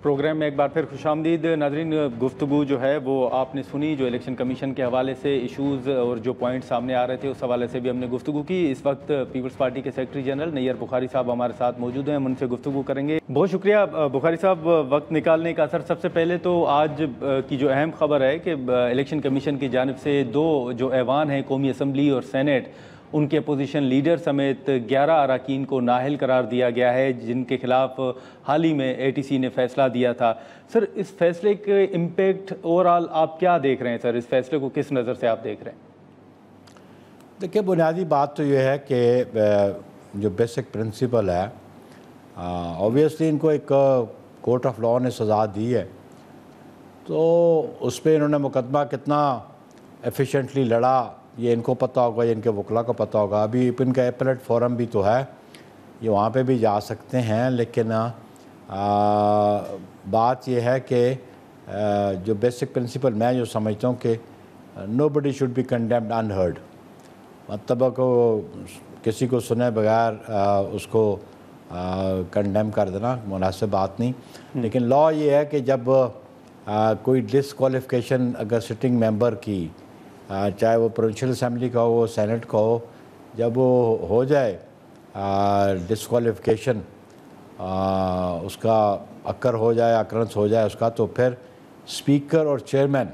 Programme میں ایک بار پھر خوش آمدید ناظرین. گفتگو جو ہے وہ آپ نے سنی, جو الیکشن کمیشن کے حوالے سے ایشوز اور جو پوائنٹ سامنے آ رہے تھے اس حوالے سے بھی ہم نے گفتگو کی. اس وقت پیپلز پارٹی کے سیکرٹری جنرل نیئر بخاری صاحب ہمارے ساتھ موجود ہیں, ہم ان سے گفتگو کریں گے. بہت شکریہ بخاری صاحب وقت نکالنے کا. سر سب سے پہلے تو آج کی جو اہم خبر ہے کہ الیکشن کمیشن کی جانب سے 2 جو ایوان ہیں, قومی اسمبلی اور سینٹ, ان کے اپوزیشن لیڈر سمیت 11 اراکین کو نااہل قرار دیا گیا ہے, جن کے خلاف حال ہی میں اے ٹی سی نے فیصلہ دیا تھا. سر اس فیصلے کے امپیکٹ اوورآل آپ کیا دیکھ رہے ہیں؟ سر اس فیصلے کو کس نظر سے آپ دیکھ رہے ہیں؟ دیکھیں, بنیادی بات تو یہ ہے کہ جو بیسک پرنسپل ہے, اوبویسلی ان کو ایک کورٹ آف لاء نے سزا دی ہے, تو اس پہ انہوں نے مقدمہ کتنا ایفیشینٹلی لڑا یہ ان کو پتہ ہوگا, یہ ان کے وکلاء کو پتہ ہوگا. ابھی ان کا ایپلیٹ فورم بھی تو ہے, یہ وہاں پہ بھی جا سکتے ہیں, لیکن بات یہ ہے کہ جو بیسک پرنسپل میں جو سمجھتا ہوں کہ نو بڈی شوڈ بی کنڈیمڈ انہرڈ, مطلب کو کسی کو سنے بغیر اس کو کنڈیم کر دینا مناسب بات نہیں. لیکن لاء یہ ہے کہ جب کوئی ڈسکوالیفیکیشن اگر سٹنگ ممبر کی, چاہے وہ پروونشل اسمبلی کا ہو, سینٹ کا ہو, جب وہ ہو جائے ڈسکوالیفیکیشن, اس کا اکر ہو جائے, اکرنس ہو جائے اس کا, تو پھر اسپیکر اور چیئرمین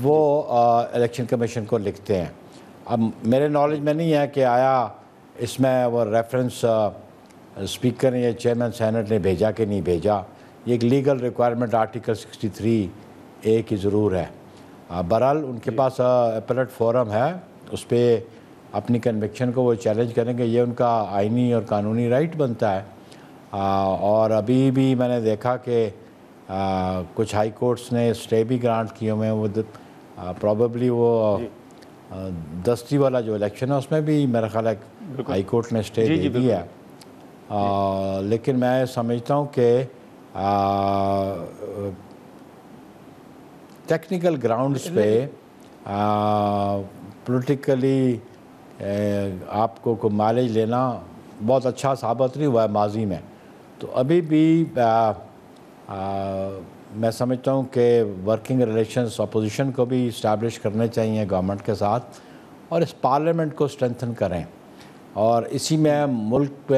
وہ الیکشن کمیشن کو لکھتے ہیں. اب میرے نالج میں نہیں ہے کہ آیا اس میں وہ ریفرنس اسپیکر یا چیئرمین سینٹ نے بھیجا کہ نہیں بھیجا. یہ ایک لیگل ریکوائرمنٹ آرٹیکل 63A کی ضرور ہے. بہرحال ان کے پاس اپیلیٹ فورم ہے, اس پہ اپنی کنوکشن کو وہ چیلنج کریں گے, یہ ان کا آئینی اور قانونی رائٹ بنتا ہے. اور ابھی بھی میں نے دیکھا کہ کچھ ہائی کورٹس نے اسٹے بھی گرانٹ کیے ہوئے ہیں. وہ پروبیبلی وہ دستی والا جو الیکشن ہے اس میں بھی میرا خیال ہے ہائی کورٹ نے اسٹے دے دی ہے. لیکن میں سمجھتا ہوں کہ ٹیکنیکل گراؤنڈز پہ پولیٹیکلی آپ کو مائلیج لینا بہت اچھا ثابت نہیں ہوا ہے ماضی میں. تو ابھی بھی میں سمجھتا ہوں کہ ورکنگ ریلیشنز اپوزیشن کو بھی اسٹیبلش کرنے چاہیے گورنمنٹ کے ساتھ, اور اس پارلیمنٹ کو اسٹرینتھن کریں. اور اسی میں ملک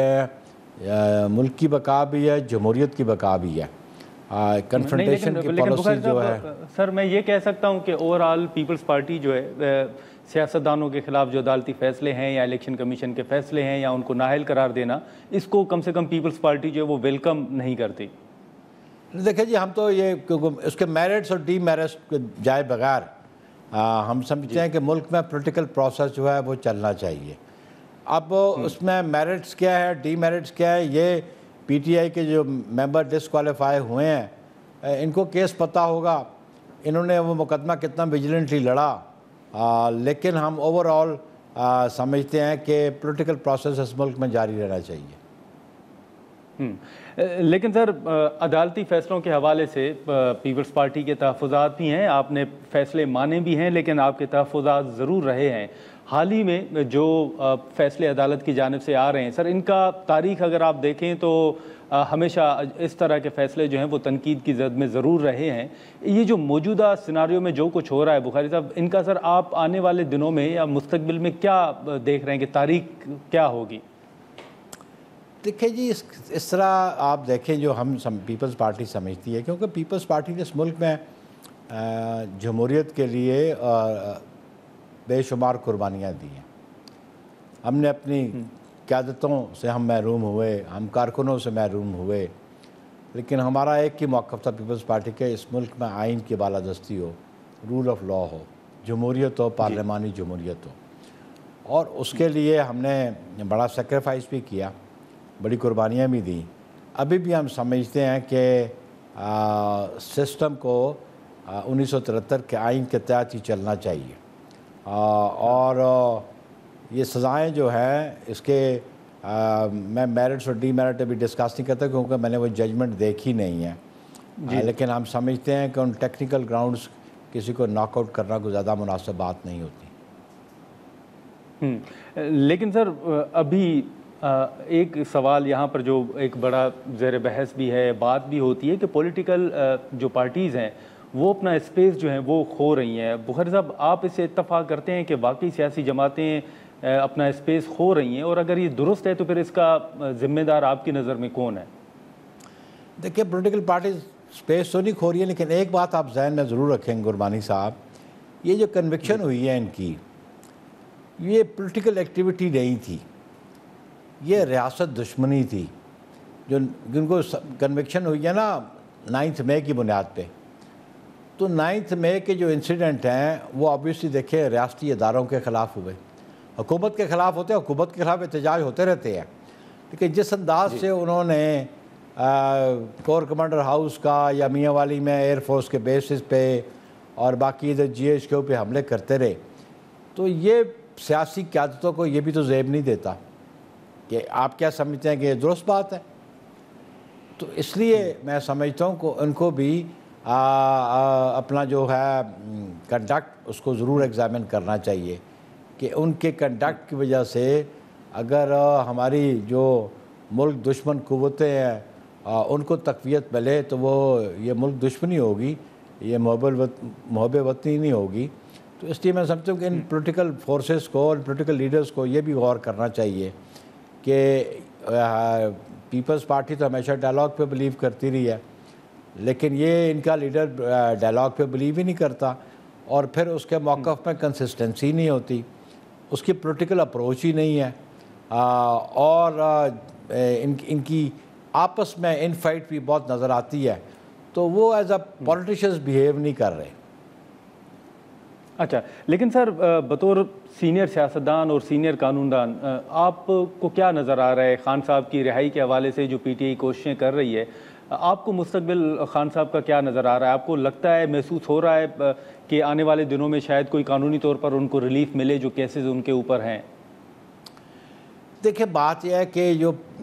کی بقا بھی ہے, جمہوریت کی بقا بھی ہے. کنفرنٹیشن کی پالیسی جو ہے, سر میں یہ کہہ سکتا ہوں کہ اوورآل پیپلز پارٹی جو ہے سیاستدانوں کے خلاف جو عدالتی فیصلے ہیں یا الیکشن کمیشن کے فیصلے ہیں یا ان کو نااہل قرار دینا, اس کو کم سے کم پیپلز پارٹی جو ہے وہ ویلکم نہیں کرتی. دیکھیں جی, ہم تو یہ اس کے میرٹس اور ڈی میرٹس جائے بغیر ہم سمجھتے ہیں کہ ملک میں پولیٹیکل پروسیس جو ہے وہ چلنا چاہیے. اب اس میں میرٹس کیا ہے, ڈی میرٹس کیا ہے, یہ پی ٹی آئی کے جو ممبر ڈسکوالیفائی ہوئے ہیں ان کو کیس پتہ ہوگا, انہوں نے وہ مقدمہ کتنا ویجیلنٹلی لڑا. لیکن ہم اوورآل سمجھتے ہیں کہ پولیٹیکل پروسیس اس ملک میں جاری رہنا چاہیے. لیکن سر عدالتی فیصلوں کے حوالے سے پیپلز پارٹی کے تحفظات بھی ہیں, آپ نے فیصلے مانے بھی ہیں, لیکن آپ کے تحفظات ضرور رہے ہیں. حال ہی میں جو فیصلے عدالت کی جانب سے آ رہے ہیں سر, ان کا تاریخ اگر آپ دیکھیں تو ہمیشہ اس طرح کے فیصلے جو ہیں وہ تنقید کی زد میں ضرور رہے ہیں. یہ جو موجودہ سیناریو میں جو کچھ ہو رہا ہے بخاری صاحب, ان کا سر آپ آنے والے دنوں میں یا مستقبل میں کیا دیکھ رہے ہیں کہ تاریخ کیا ہوگی؟ دیکھیں جی, اس طرح آپ دیکھیں جو ہم پیپلز پارٹی سمجھتی ہے, کیونکہ پیپلز پارٹی نے اس ملک میں جمہوریت کے لیے بے شمار قربانیاں دی ہیں. ہم نے اپنی قیادتوں سے ہم محروم ہوئے, ہم کارکنوں سے محروم ہوئے, لیکن ہمارا ایک ہی موقف تھا پیپلز پارٹی کے, اس ملک میں آئین کی بالادستی ہو, رول آف لاء ہو, جمہوریت ہو, پارلیمانی جمہوریت ہو. اور اس کے لیے ہم نے بڑا سیکریفائس بھی کیا, بڑی قربانیاں بھی دیں. ابھی بھی ہم سمجھتے ہیں کہ سسٹم کو 1973 کے آئین کے تحت ہی چلنا چاہیے. اور یہ سزائیں جو ہیں اس کے میں میرٹس اور ڈی میرٹ ابھی ڈسکس نہیں کرتا کیونکہ میں نے وہ ججمنٹ دیکھی نہیں ہے. لیکن ہم سمجھتے ہیں کہ ان ٹیکنیکل گراؤنڈز کسی کو ناک آؤٹ کرنا کوئی زیادہ مناسب بات نہیں ہوتی. لیکن سر ابھی ایک سوال یہاں پر جو ایک بڑا زیر بحث بھی ہے، بات بھی ہوتی ہے کہ پولیٹیکل جو پارٹیز ہیں وہ اپنا اسپیس جو ہیں وہ کھو رہی ہیں. بخاری صاحب، آپ اس سے اتفاق کرتے ہیں کہ واقعی سیاسی جماعتیں اپنا اسپیس کھو رہی ہیں، اور اگر یہ درست ہے تو پھر اس کا ذمہ دار آپ کی نظر میں کون ہے؟ دیکھیے، پولیٹیکل پارٹیز اسپیس تو نہیں کھو رہی ہے، لیکن ایک بات آپ ذہن میں ضرور رکھیں گے گربانی صاحب، یہ جو کنوکشن ہوئی ہے ان کی، یہ پولیٹیکل ایکٹیویٹی نہیں تھی، یہ ریاست دشمنی تھی. جو جن کو کنوکشن ہوئی ہے نا 9 مئی کی بنیاد پہ، تو 9 مئی کے جو انسیڈنٹ ہیں وہ آبویسلی دیکھیں ریاستی اداروں کے خلاف ہوئے، حکومت کے خلاف ہوتے ہیں، حکومت کے خلاف احتجاج ہوتے رہتے ہیں، لیکن جس انداز سے انہوں نے کور کمانڈر ہاؤس کا یا میاں والی میں ایئر فورس کے بیسز پہ اور باقی ادھر GHQ پہ حملے کرتے رہے، تو یہ سیاسی قیادتوں کو یہ بھی تو زیب نہیں دیتا کہ آپ کیا سمجھتے ہیں کہ یہ درست بات ہے. تو اس لیے میں سمجھتا ہوں کہ ان کو بھی اپنا جو ہے کنڈکٹ اس کو ضرور ایگزامن کرنا چاہیے کہ ان کے کنڈکٹ کی وجہ سے اگر ہماری جو ملک دشمن قوتیں ہیں ان کو تقویت ملے تو وہ یہ ملک دشمنی ہوگی، یہ محب وطنی نہیں ہوگی. تو اس لیے میں سمجھتا ہوں کہ ان پولیٹیکل فورسز کو اور پولیٹیکل لیڈرز کو یہ بھی غور کرنا چاہیے کہ پیپلز پارٹی تو ہمیشہ ڈائلاگ پہ بلیو کرتی رہی ہے، لیکن یہ ان کا لیڈر ڈائلاگ پہ بلیو ہی نہیں کرتا، اور پھر اس کے موقف میں کنسسٹنسی نہیں ہوتی، اس کی پولیٹیکل اپروچ ہی نہیں ہے، اور ان کی آپس میں ان فائٹ بھی بہت نظر آتی ہے، تو وہ ایز اے پولیٹیشنز بیہیو نہیں کر رہے. اچھا، لیکن سر بطور سینئر سیاستدان اور سینئر قانون دان آپ کو کیا نظر آ رہا ہے خان صاحب کی رہائی کے حوالے سے جو PTI کوششیں کر رہی ہے؟ آپ کو مستقبل خان صاحب کا کیا نظر آ رہا ہے؟ آپ کو لگتا ہے، محسوس ہو رہا ہے کہ آنے والے دنوں میں شاید کوئی قانونی طور پر ان کو ریلیف ملے جو کیسز ان کے اوپر ہیں؟ دیکھیں، بات یہ ہے کہ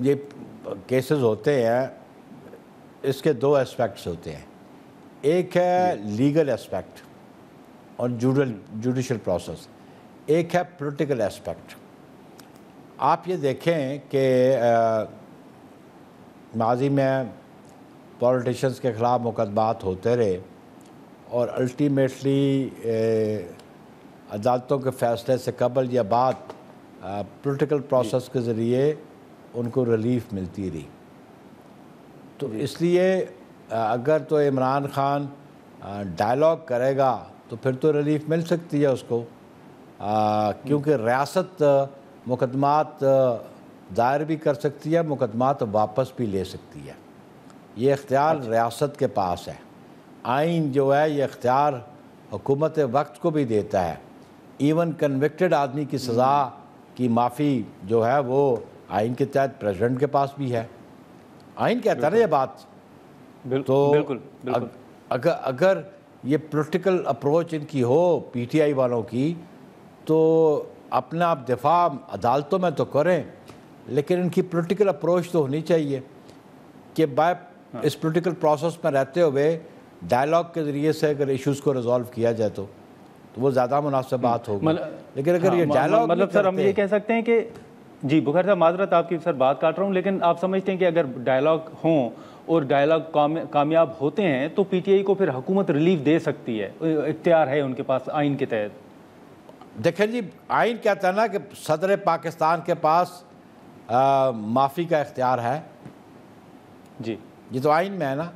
یہ کیسز ہوتے ہیں اس کے 2 اسپیکٹس ہوتے ہیں. ایک ہے لیگل اسپیکٹ اور جوڈیشل پروسیس، ایک ہے پولیٹیکل اسپیکٹ. آپ یہ دیکھیں کہ ماضی میں پولیٹیشنز کے خلاف مقدمات ہوتے رہے اور الٹیمیٹلی عدالتوں کے فیصلے سے قبل یا بعد پولیٹیکل پروسیس کے ذریعے ان کو ریلیف ملتی رہی. تو اس لیے اگر تو عمران خان ڈائلاگ کرے گا تو پھر تو ریلیف مل سکتی ہے اس کو، کیونکہ ریاست مقدمات دائر بھی کر سکتی ہے، مقدمات واپس بھی لے سکتی ہے. یہ اختیار ریاست کے پاس ہے. آئین جو ہے یہ اختیار حکومت وقت کو بھی دیتا ہے. ایون کنوکٹڈ آدمی کی سزا کی معافی جو ہے وہ آئین کے تحت پریزیڈنٹ کے پاس بھی ہے. آئین کہتا ہے نا یہ بات. تو اگر یہ پولیٹیکل اپروچ ان کی ہو PTI والوں کی تو اپنا آپ دفاع عدالتوں میں تو کریں، لیکن ان کی پولیٹیکل اپروچ تو ہونی چاہیے کہ اس پولیٹیکل پروسیس میں رہتے ہوئے ڈائلاگ کے ذریعے سے اگر ایشوز کو ریزالو کیا جائے تو وہ زیادہ مناسب بات ہوگی. لیکن اگر یہ ڈائلاگ مطلب سر ہم یہ کہہ سکتے ہیں کہ جی بخاری صاحب معذرت آپ کی سر بات کاٹ رہا ہوں، لیکن آپ سمجھتے ہیں کہ اگر ڈائلاگ ہوں اور ڈائلاگ کامیاب ہوتے ہیں تو PTI کو پھر حکومت ریلیف دے سکتی ہے، اختیار ہے ان کے پاس آئین کے تحت؟ دیکھیں جی، آئین کہتا ہے نا کہ صدر پاکستان کے پاس معافی کا اختیار ہے. جی یہ تو آئین میں ہے نا.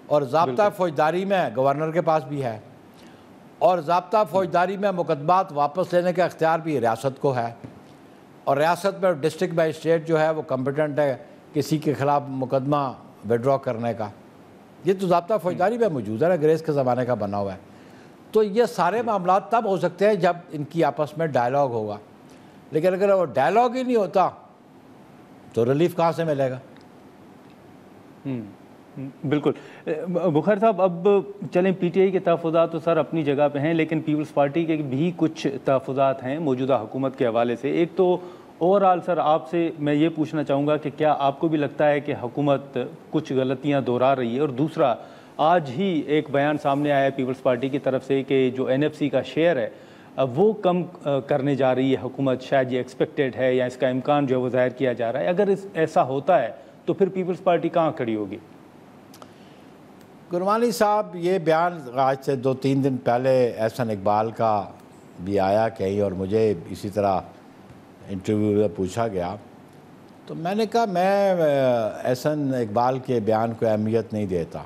اور ضابطہ فوجداری میں گورنر کے پاس بھی ہے، اور ضابطہ فوجداری میں مقدمات واپس لینے کا اختیار بھی ریاست کو ہے. اور ریاست میں ڈسٹرکٹ مجسٹریٹ جو ہے وہ کمپیٹنٹ ہے کسی کے خلاف مقدمہ وڈرا کرنے کا. یہ تو ضابطہ فوجداری میں موجود ہے نا، انگریز کے زمانے کا بنا ہوا ہے. تو یہ سارے معاملات تب ہو سکتے ہیں جب ان کی آپس میں ڈائلاگ ہوگا، لیکن اگر وہ ڈائلاگ ہی نہیں ہوتا تو ریلیف کہاں سے ملے گا؟ بالکل. بخاری صاحب اب چلیں PTI کے تحفظات تو سر اپنی جگہ پہ ہیں، لیکن پیپلز پارٹی کے بھی کچھ تحفظات ہیں موجودہ حکومت کے حوالے سے. ایک تو اوورآل سر آپ سے میں یہ پوچھنا چاہوں گا کہ کیا آپ کو بھی لگتا ہے کہ حکومت کچھ غلطیاں دہرا رہی ہے؟ اور دوسرا، آج ہی ایک بیان سامنے آیا ہے پیپلز پارٹی کی طرف سے کہ جو NFC کا شیئر ہے وہ کم کرنے جا رہی ہے حکومت، شاید یہ ایکسپیکٹڈ ہے یا اس کا امکان جو ہے وہ ظاہر کیا جا رہا ہے؟ اگر ایسا ہوتا ہے تو پھر پیپلز پارٹی کہاں کھڑی ہوگی؟ گرمانی صاحب، یہ بیان آج سے 2-3 دن پہلے احسن اقبال کا بھی آیا کہیں، اور مجھے اسی طرح انٹرویو میں پوچھا گیا، تو میں نے کہا میں احسن اقبال کے بیان کو اہمیت نہیں دیتا۔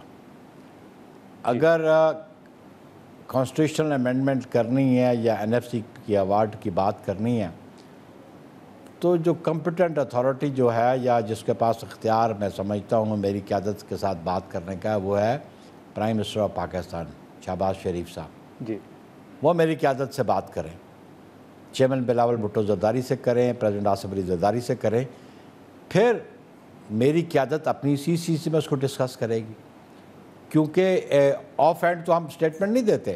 اگر کانسٹیٹیوشنل امینڈمنٹ کرنی ہے یا این ایف سی کی ایوارڈ کی بات کرنی ہے، تو جو کمپیٹنٹ اتھارٹی جو ہے یا جس کے پاس اختیار میں سمجھتا ہوں میری قیادت کے ساتھ بات کرنے کا، وہ ہے prime minister of Pakistan Shehbaz Sharif صاحب۔ جی، وہ میری قیادت سے بات کریں، چیئرمین بلاول بھٹو زرداری سے کریں، پریزیڈنٹ آصف علی زرداری سے کریں، پھر میری قیادت اپنی سی میں اس کو ڈسکس کرے گی، کیونکہ آف ہینڈ تو ہم سٹیٹمنٹ نہیں دیتے،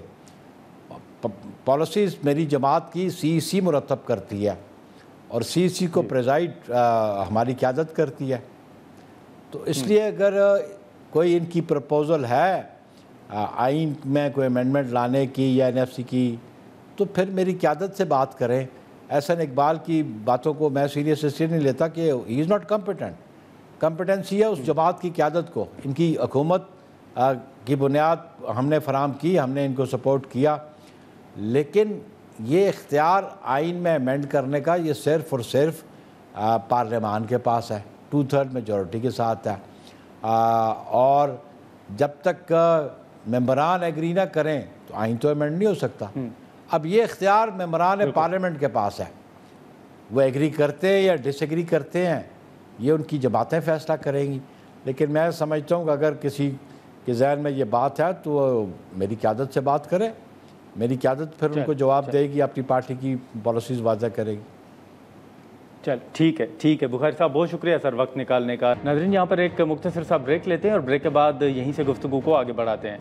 پالیسیز میری جماعت کی سی مرتب کرتی ہے، اور سی کو پریزائڈ ہماری قیادت کرتی ہے۔ تو اس لیے اگر کوئی ان کی پرپوزل ہے آئین میں کوئی امینڈمنٹ لانے کی یا این ایف سی کی، تو پھر میری قیادت سے بات کریں۔ احسن اقبال کی باتوں کو میں سیریس اس لیے نہیں لیتا کہ ہی از ناٹ کمپیٹنسی ہے اس جماعت کی قیادت کو، ان کی حکومت کی بنیاد ہم نے فراہم کی، ہم نے ان کو سپورٹ کیا، لیکن یہ اختیار آئین میں امینڈ کرنے کا یہ صرف اور صرف پارلیمان کے پاس ہے، 2/3 میجورٹی کے ساتھ ہے، اور جب تک ممبران ایگری نہ کریں تو آئین تو امینڈ نہیں ہو سکتا۔ اب یہ اختیار ممبران پارلیمنٹ کے پاس ہے، وہ ایگری کرتے ہیں یا ڈس ایگری کرتے ہیں، یہ ان کی جماعتیں فیصلہ کریں گی، لیکن میں سمجھتا ہوں کہ اگر کسی کے ذہن میں یہ بات ہے تو وہ میری قیادت سے بات کرے، میری قیادت پھر ان کو جواب دے گی، اپنی پارٹی کی پالیسیز واضح کرے گی۔ چل ٹھیک ہے بخاری صاحب، بہت شکریہ سر وقت نکالنے کا۔ ناظرین، یہاں پر ایک مختصر سا بریک لیتے ہیں اور بریک کے بعد یہیں سے گفتگو کو آگے بڑھاتے ہیں۔